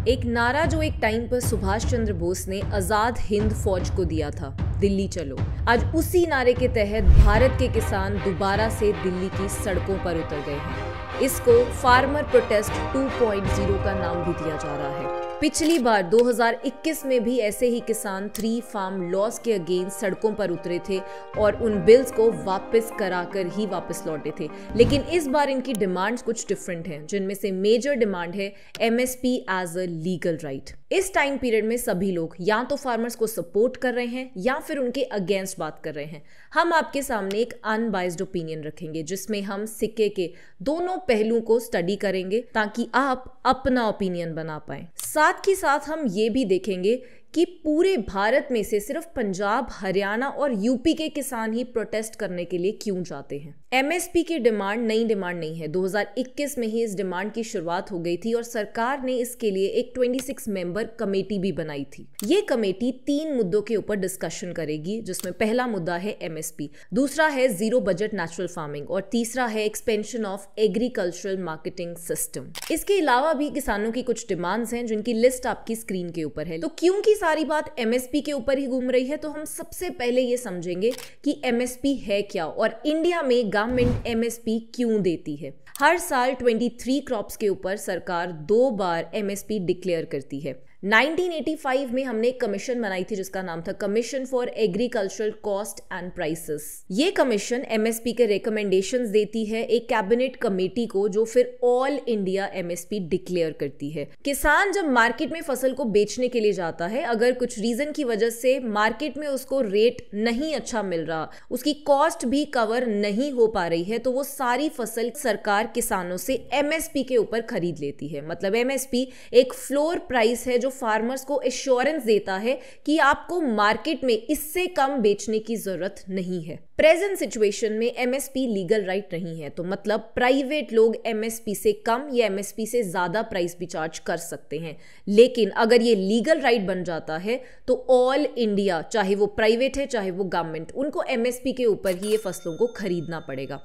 एक नारा जो एक टाइम पर सुभाष चंद्र बोस ने आजाद हिंद फौज को दिया था, दिल्ली चलो। आज उसी नारे के तहत भारत के किसान दोबारा से दिल्ली की सड़कों पर उतर गए हैं। इसको फार्मर प्रोटेस्ट 2.0 का नाम भी दिया जा रहा है। पिछली बार 2021 में भी ऐसे ही किसान 3 फार्म लॉस के अगेंस्ट सड़कों पर उतरे थे और उन बिल्स को वापस कराकर ही वापस लौटे थे। लेकिन इस बार इनकी डिमांड्स कुछ डिफरेंट हैं, जिनमें से मेजर डिमांड है MSP as a legal right. इस टाइम पीरियड में सभी लोग या तो फार्मर्स को सपोर्ट कर रहे हैं या फिर उनके अगेंस्ट बात कर रहे हैं। हम आपके सामने एक अनबाइज्ड ओपिनियन रखेंगे जिसमें हम सिक्के के दोनों पहलुओं को स्टडी करेंगे ताकि आप अपना ओपिनियन बना पाएं। साथ ही साथ हम ये भी देखेंगे कि पूरे भारत में से सिर्फ पंजाब, हरियाणा और यूपी के किसान ही प्रोटेस्ट करने के लिए क्यों जाते हैं। एमएसपी की डिमांड नई डिमांड नहीं है। 2021 में ही इस डिमांड की शुरुआत हो गई थी और सरकार ने इसके लिए एक 26 मेंबर कमेटी भी बनाई थी। ये कमेटी 3 मुद्दों के ऊपर डिस्कशन करेगी, जिसमें पहला मुद्दा है एमएसपी, दूसरा है जीरो बजट नेचुरल फार्मिंग और तीसरा है expansion of agricultural marketing system. इसके अलावा भी किसानों की कुछ डिमांड्स हैं जिनकी लिस्ट आपकी स्क्रीन के ऊपर है। तो क्योंकि सारी बात एमएसपी के ऊपर ही घूम रही है, तो हम सबसे पहले ये समझेंगे कि एमएसपी है क्या और इंडिया में गवर्नमेंट एमएसपी क्यों देती है। हर साल 23 क्रॉप्स के ऊपर सरकार 2 बार एमएसपी डिक्लेयर करती है। 1985 में हमने एक कमीशन बनाई थी जिसका नाम था commission for agricultural cost and prices. ये कमीशन एमएसपी के रिकमेंडेशंस देती है एक कैबिनेट कमेटी को, जो फिर ऑल इंडिया एमएसपी डिक्लेयर करती है। किसान जब मार्केट में फसल को बेचने के लिए जाता है, अगर कुछ रीजन की वजह से मार्केट में उसको रेट नहीं अच्छा मिल रहा, उसकी कॉस्ट भी कवर नहीं हो पा रही है, तो वो सारी फसल सरकार किसानों से एमएसपी के ऊपर खरीद लेती है। मतलब एमएसपी एक फ्लोर प्राइस है जो फार्मर्स को एश्योरेंस देता है कि आपको मार्केट में इससे कम बेचने की जरूरत नहीं है। प्रेजेंट सिचुएशन में एमएसपी लीगल राइट नहीं है, तो मतलब प्राइवेट लोग एमएसपी से कम या एमएसपी से ज्यादा प्राइस भी चार्ज कर सकते हैं। लेकिन अगर ये लीगल राइट बन जाता है तो ऑल इंडिया, चाहे वो प्राइवेट है चाहे वो गवर्नमेंट, उनको एमएसपी के ऊपर ही ये फसलों को खरीदना पड़ेगा।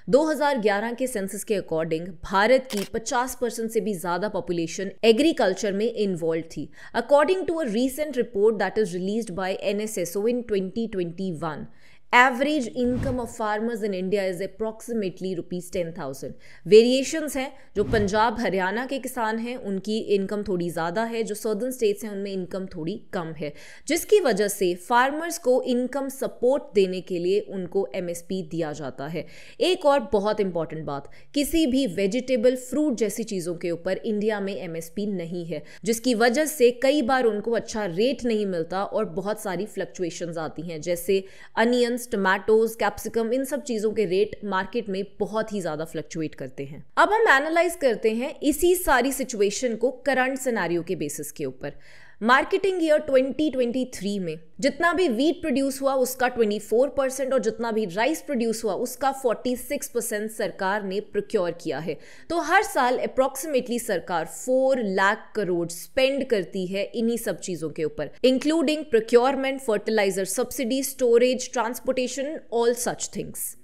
2011 के सेंसस के अकॉर्डिंग भारत की 50% से भी ज्यादा पॉपुलेशन एग्रीकल्चर में इन्वॉल्व थी। According to a recent report that is released by NSSO in 2021, average income of farmers in India is approximately ₹10,000। Variations हैं, जो पंजाब हरियाणा के किसान हैं उनकी इनकम थोड़ी ज़्यादा है, जो सदर्न स्टेट्स हैं उनमें इनकम थोड़ी कम है, जिसकी वजह से फार्मर्स को इनकम सपोर्ट देने के लिए उनको एमएसपी दिया जाता है। एक और बहुत इंपॉर्टेंट बात, किसी भी वेजिटेबल, फ्रूट जैसी चीज़ों के ऊपर इंडिया में एमएसपी नहीं है, जिसकी वजह से कई बार उनको अच्छा रेट नहीं मिलता और बहुत सारी फ्लक्चुएशंस आती हैं, जैसे अनियंस, टमाटोज, कैप्सिकम, इन सब चीजों के रेट मार्केट में बहुत ही ज्यादा फ्लक्चुएट करते हैं। अब हम एनालाइज करते हैं इसी सारी सिचुएशन को करंट सिनेरियो के बेसिस के ऊपर। मार्केटिंग ईयर 2023 में जितना भी वीट प्रोड्यूस हुआ उसका 24% और जितना भी राइस प्रोड्यूस हुआ उसका 46% सरकार ने प्रोक्योर किया है। तो हर साल अप्रॉक्सीमेटली सरकार 4 लाख करोड़ स्पेंड करती है इन्हीं सब चीजों के ऊपर, including procurement, fertiliser subsidy, storage, transportation, all such things.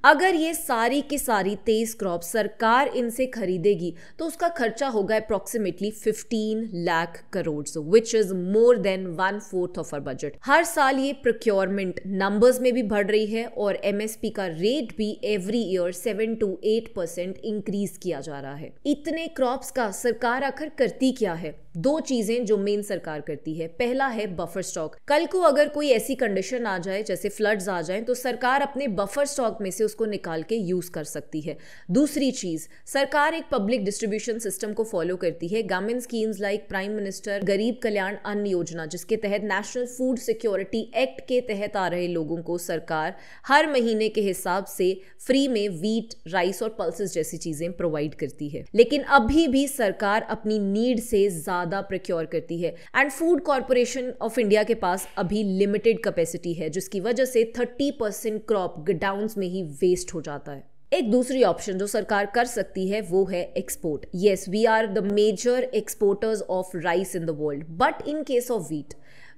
अगर ये सारी की सारी 23 क्रॉप सरकार इनसे खरीदेगी तो उसका खर्चा होगा approximately 15 lakh crore, which is more than 1/4 of our budget. हर साल ये प्रोक्योरमेंट नंबर्स में भी बढ़ रही है और एमएसपी का रेट भी एवरी ईयर 7 to 8% इंक्रीज किया जा रहा है। इतने क्रॉप्स का सरकार आखिर करती क्या है? 2 चीजें जो मेन सरकार करती है। पहला है बफर स्टॉक। कल को अगर कोई ऐसी कंडीशन आ जाए जैसे फ्लड्स आ जाएं तो सरकार अपने बफर स्टॉक में से उसको निकाल के यूज कर सकती है। दूसरी चीज, सरकार एक पब्लिक डिस्ट्रीब्यूशन सिस्टम को फॉलो करती है। Government schemes like prime minister गरीब कल्याण अन्न योजना, जिसके तहत नेशनल फूड सिक्योरिटी एक्ट के तहत आ रहे लोगों को सरकार हर महीने के हिसाब से फ्री में वीट, राइस और पल्सेस जैसी चीजें प्रोवाइड करती है। लेकिन अभी भी सरकार अपनी नीड से ज्यादा प्रोक्योर करती है and food corporation of India के पास अभी लिमिटेड कैपेसिटी है, जिसकी वजह से 30% क्रॉप गोडाउन्स में ही वेस्ट हो जाता है। एक दूसरी ऑप्शन जो सरकार कर सकती है वो है export. Yes, we are the major exporters of rice in the world, but in case of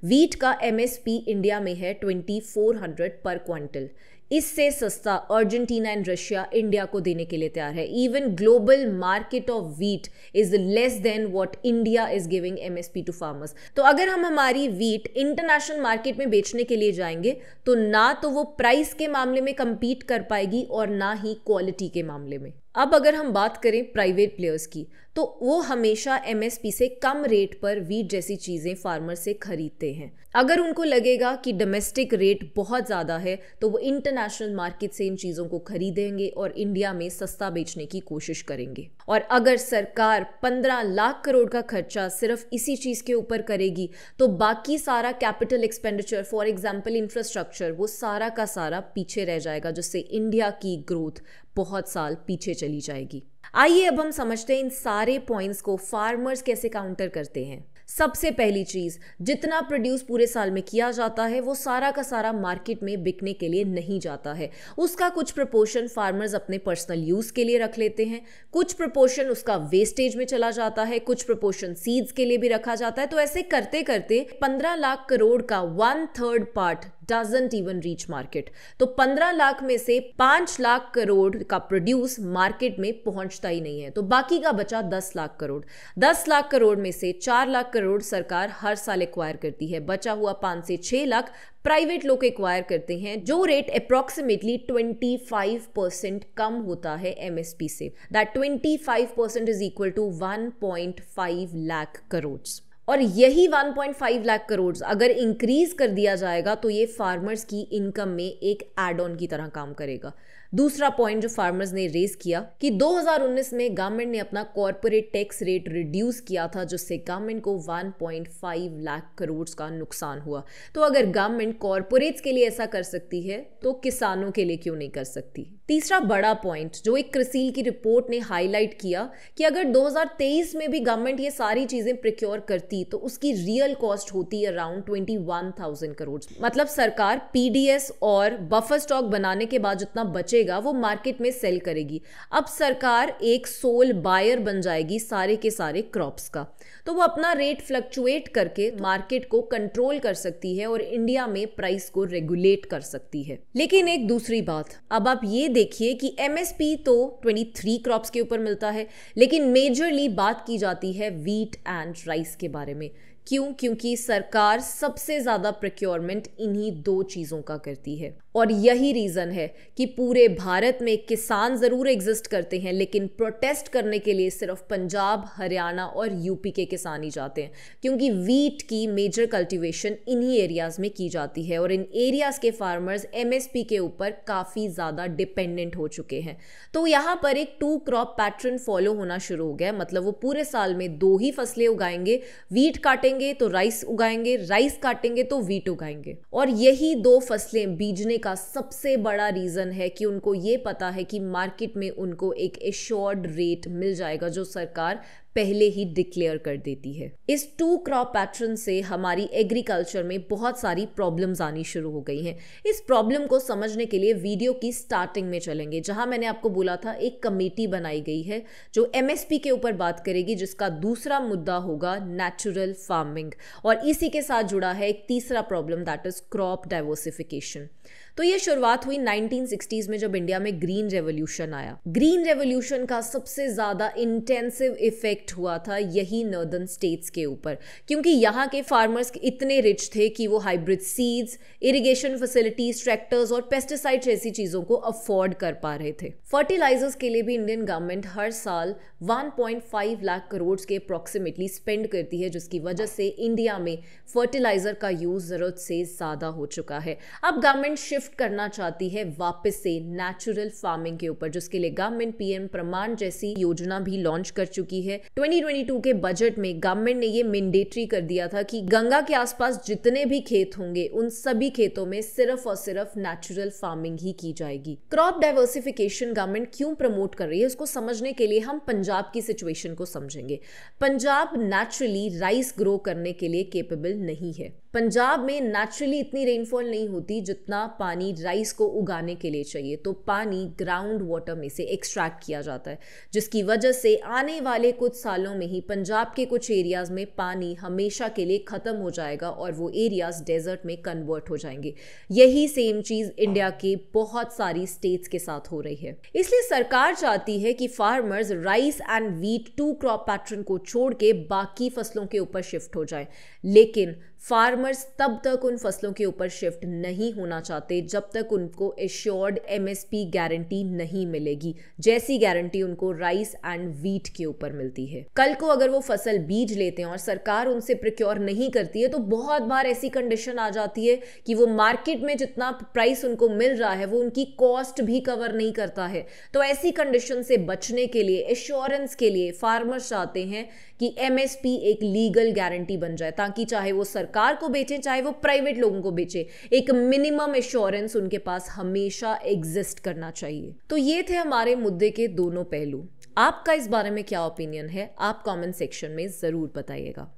wheat का एमएसपी इंडिया में है 2400 पर क्विंटल। इससे सस्ता अर्जेंटीना एंड रशिया इंडिया को देने के लिए तैयार है। Even global market of wheat is less than what India is giving MSP to farmers. तो अगर हम हमारी व्हीट इंटरनेशनल मार्केट में बेचने के लिए जाएंगे तो ना तो वो प्राइस के मामले में compete कर पाएगी और ना ही क्वालिटी के मामले में। अब अगर हम बात करें प्राइवेट प्लेयर्स की, तो वो हमेशा एमएसपी से कम रेट पर व्हीट जैसी चीज़ें फार्मर से खरीदते हैं। अगर उनको लगेगा कि डोमेस्टिक रेट बहुत ज़्यादा है तो वो इंटरनेशनल मार्केट से इन चीज़ों को खरीदेंगे और इंडिया में सस्ता बेचने की कोशिश करेंगे। और अगर सरकार 15 लाख करोड़ का खर्चा सिर्फ इसी चीज़ के ऊपर करेगी तो बाकी सारा capital expenditure, for example infrastructure, वो सारा का सारा पीछे रह जाएगा, जिससे इंडिया की ग्रोथ बहुत साल पीछे चली जाएगी। आइए अब हम समझते हैं इन सारे पॉइंट्स को फार्मर्स कैसे काउंटर करते हैं। सबसे पहली चीज, जितना प्रोड्यूस पूरे साल में किया जाता है वो सारा का सारा मार्केट में बिकने के लिए नहीं जाता है। उसका कुछ प्रोपोर्शन फार्मर्स अपने पर्सनल यूज के लिए रख लेते हैं, कुछ प्रोपोर्शन उसका वेस्टेज में चला जाता है, कुछ प्रोपोर्शन सीड्स के लिए भी रखा जाता है। तो ऐसे करते करते 15 लाख करोड़ का 1/3 part doesn't even reach market. तो 15 लाख में से 5 लाख करोड़ का प्रोड्यूस मार्केट में पहुंचता ही नहीं है। तो बाकी का बचा 10 लाख करोड़। 10 लाख करोड़ में से 4 लाख करोड़ सरकार हर साल एक्वायर करती है, बचा हुआ 5 से 6 लाख प्राइवेट लोग एक्वायर करते हैं, जो रेट अप्रोक्सीमेटली 25% कम होता है एमएसपी से। That 25% is equal to 1.5 lakh crore. और यही 1.5 लाख करोड़ अगर इंक्रीज कर दिया जाएगा तो ये फार्मर्स की इनकम में एक एड ऑन की तरह काम करेगा। दूसरा पॉइंट जो फार्मर्स ने रेज किया कि 2019 में गवर्नमेंट ने अपना कॉर्पोरेट टैक्स रेट रिड्यूस किया था, जिससे गवर्नमेंट को 1.5 लाख करोड़ का नुकसान हुआ। तो अगर गवर्नमेंट कॉर्पोरेट्स के लिए ऐसा कर सकती है तो किसानों के लिए क्यों नहीं कर सकती। तीसरा बड़ा पॉइंट जो एक क्रिसिल की रिपोर्ट ने हाईलाइट किया कि अगर 2023 में भी गवर्नमेंट ये सारी चीजें प्रिक्योर करती तो उसकी रियल कॉस्ट होती अराउंड 21,000 करोड़। मतलब सरकार पीडीएस और बफर स्टॉक बनाने के बाद जितना बचे वो मार्केट में सेल करेगी। अब सरकार एक सोल बायर बन जाएगी सारे के सारे क्रॉप्स का, तो वो अपना रेट फ्लक्चुएट करके मार्केट को कंट्रोल कर सकती है और इंडिया में प्राइस को रेगुलेट कर सकती है। लेकिन एक दूसरी बात, अब आप ये देखिए कि एमएसपी तो 23 क्रॉप्स के ऊपर मिलता है, लेकिन मेजरली बात की जाती है व्हीट एंड राइस के बारे में। क्यों? क्योंकि सरकार सबसे ज्यादा प्रोक्योरमेंट इन्हीं 2 चीजों का करती है। और यही रीजन है कि पूरे भारत में किसान जरूर एग्जिस्ट करते हैं, लेकिन प्रोटेस्ट करने के लिए सिर्फ पंजाब, हरियाणा और यूपी के किसान ही जाते हैं, क्योंकि व्हीट की मेजर कल्टीवेशन इन्हीं एरियाज में की जाती है और इन एरियाज के फार्मर्स एमएसपी के ऊपर काफी ज्यादा डिपेंडेंट हो चुके हैं। तो यहाँ पर एक 2 क्रॉप पैटर्न फॉलो होना शुरू हो गया। मतलब वो पूरे साल में 2 ही फसलें उगाएंगे, व्हीट काटेंगे तो राइस उगाएंगे, राइस काटेंगे तो व्हीट उगाएंगे। और यही 2 फसलें बीजने का सबसे बड़ा रीजन है कि उनको ये पता है कि मार्केट में उनको एक एश्योर्ड रेट मिल जाएगा जो सरकार पहले ही डिक्लेयर कर देती है। इस 2 क्रॉप पैटर्न से हमारी एग्रीकल्चर में बहुत सारी प्रॉब्लम्स आनी शुरू हो गई हैं। इस प्रॉब्लम को समझने के लिए वीडियो की स्टार्टिंग में चलेंगे, जहां मैंने आपको बोला था एक कमेटी बनाई गई है जो एमएसपी के ऊपर बात करेगी, जिसका दूसरा मुद्दा होगा नेचुरल फार्मिंग, और इसी के साथ जुड़ा है एक तीसरा problem, that is crop diversification. तो ये शुरुआत हुई 1960s में जब इंडिया में ग्रीन रेवोल्यूशन आया। ग्रीन रेवोल्यूशन का सबसे ज्यादा इंटेंसिव इफेक्ट हुआ था यही नॉर्दर्न स्टेट्स के ऊपर, क्योंकि यहाँ के फार्मर्स इतने रिच थे कि वो hybrid seeds, irrigation facilities, tractors और पेस्टिसाइड जैसी चीजों को अफोर्ड कर पा रहे थे। फर्टिलाइजर्स के लिए भी इंडियन गवर्नमेंट हर साल 1.5 लाख करोड़ के अप्रोक्सीमेटली स्पेंड करती है, जिसकी वजह से इंडिया में फर्टिलाइजर का यूज जरूरत से ज्यादा हो चुका है। अब गवर्नमेंट शिफ्ट करना चाहती है वापस से नेचुरल फार्मिंग के ऊपर, जिसके लिए गवर्नमेंट पीएम प्रमाण जैसी योजना भी लॉन्च कर चुकी है। 2022 के बजट में गवर्नमेंट ने ये मैंडेटरी कर दिया था कि गंगा के आसपास जितने भी खेत होंगे उन सभी खेतों में सिर्फ और सिर्फ नेचुरल फार्मिंग ही की जाएगी। क्रॉप डाइवर्सिफिकेशन गवर्नमेंट क्यों प्रमोट कर रही है, उसको समझने के लिए हम पंजाब की सिचुएशन को समझेंगे। पंजाब नेचुरली राइस ग्रो करने के लिए केपेबल नहीं है। पंजाब में नेचुरली इतनी रेनफॉल नहीं होती जितना पानी राइस को उगाने के लिए चाहिए, तो पानी ग्राउंड वाटर में से एक्सट्रैक्ट किया जाता है, जिसकी वजह से आने वाले कुछ सालों में ही पंजाब के कुछ एरियाज में पानी हमेशा के लिए खत्म हो जाएगा और वो एरियाज डेजर्ट में कन्वर्ट हो जाएंगे। यही सेम चीज इंडिया के बहुत सारी स्टेट्स के साथ हो रही है। इसलिए सरकार चाहती है कि farmers rice and wheat 2 crop pattern को छोड़ के बाकी फसलों के ऊपर शिफ्ट हो जाए, लेकिन फार्मर्स तब तक उन फसलों के ऊपर शिफ्ट नहीं होना चाहते जब तक उनको एश्योर्ड एमएसपी गारंटी नहीं मिलेगी, जैसी गारंटी उनको राइस एंड व्हीट के ऊपर मिलती है। कल को अगर वो फसल बीज लेते हैं और सरकार उनसे प्रोक्योर नहीं करती है, तो बहुत बार ऐसी कंडीशन आ जाती है कि वो मार्केट में जितना प्राइस उनको मिल रहा है वो उनकी कॉस्ट भी कवर नहीं करता है। तो ऐसी कंडीशन से बचने के लिए, एश्योरेंस के लिए फार्मर्स चाहते हैं कि एमएसपी एक लीगल गारंटी बन जाए, ताकि चाहे वो सरकार को बेचें चाहे वो प्राइवेट लोगों को बेचे, एक मिनिमम एश्योरेंस उनके पास हमेशा एग्जिस्ट करना चाहिए। तो ये थे हमारे मुद्दे के दोनों पहलू। आपका इस बारे में क्या ओपिनियन है, आप कमेंट सेक्शन में जरूर बताइएगा।